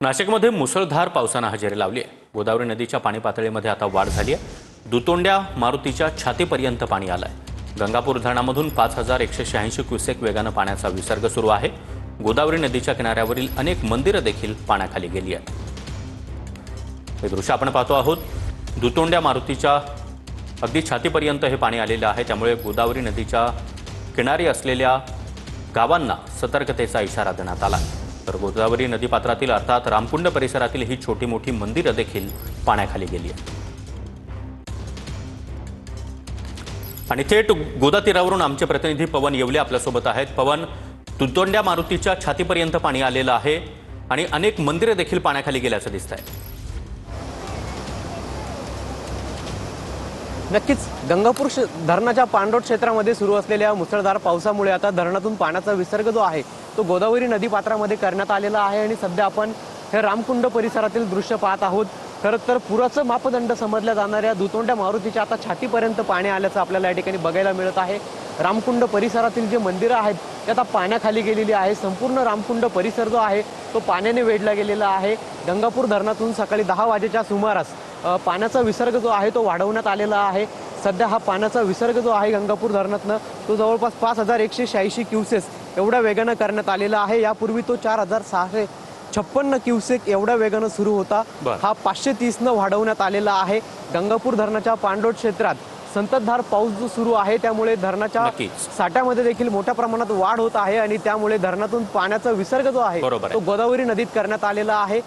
नाशिकमध्ये मुसळधार पावसानं हजेरी लावली आहे। गोदावरी नदीच्या पाणी पातळीमध्ये आता वाढ झाली आहे। दुतोंड्या मारुतीच्या छातीपर्यंत पाणी आलंय। गंगापूर धरणामधून 5186 क्युसेक वेगानं पाण्याचा विसर्ग सुरू आहे। गोदावरी नदीच्या किनाऱ्यावरील अनेक मंदिरं देखील पाण्याखाली गेली आहेत। हे दृश्य आपण पाहतो आहोत। दुतोंड्या मारुतीच्या अगदी छातीपर्यंत हे पाणी आलेलं आहे। त्यामुळे गोदावरी नदीच्या किनारी असलेल्या गावांना सतर्कतेचा इशारा देण्यात आला। तर गोदावरी नदीपात्रातील अर्थात रामकुंड परिसरातील ही छोटी मोठी मंदिरं देखील पाण्याखाली गेली आहेत। आणि थेट गोदा तीरावरून आमचे प्रतिनिधी पवन येवले आपल्यासोबत आहेत। पवन, दुतोंड्या मारुतीच्या छातीपर्यंत पाणी आलेलं आहे आणि अनेक मंदिरं देखील पाण्याखाली गेल्याचं दिसतंय। नक्कीच गंगापूर धरणाच्या पाणलोट क्षेत्रामध्ये सुरू असलेल्या मुसळधार पावसामुळे आता धरणातून पाण्याचा विसर्ग जो आहे तो गोदावरी नदीपात्रामध्ये करण्यात आलेला आहे। आणि सध्या आपण हे रामकुंड परिसरातील दृश्य पाहत आहोत। खरं तर पुराचं मापदंड समजल्या जाणाऱ्या दुतोंड्या मारुतीच्या आता छातीपर्यंत पाणी आल्याचं आपल्याला या ठिकाणी बघायला मिळत आहे। रामकुंड परिसरातील जे मंदिरं आहेत ते आता पाण्याखाली गेलेली आहे। संपूर्ण रामकुंड परिसर जो आहे तो पाण्याने वेढला गेलेला आहे। गंगापूर धरणातून सकाळी 10 वाजेच्या सुमारास पाण्याचा विसर्ग जो आहे तो वाढवण्यात आलेला आहे। सध्या हा पाण्याचा विसर्ग जो आहे गंगापूर धरणातनं तो जवळपास 5186 क्युसेस एवढ्या वेगानं करण्यात आलेला आहे। यापूर्वी तो 4656 क्युसेक एवढ्या वेगानं सुरू होता। हा 530 न वाढवण्यात आलेला आहे। गंगापूर धरणाच्या पाणलोट क्षेत्रात संततधार पाऊस जो सुरू आहे त्यामुळे धरणाच्या साठ्यामध्ये देखील मोठ्या प्रमाणात वाढ होत आहे आणि त्यामुळे धरणातून पाण्याचा विसर्ग जो आहे तो गोदावरी नदीत करण्यात आलेला आहे।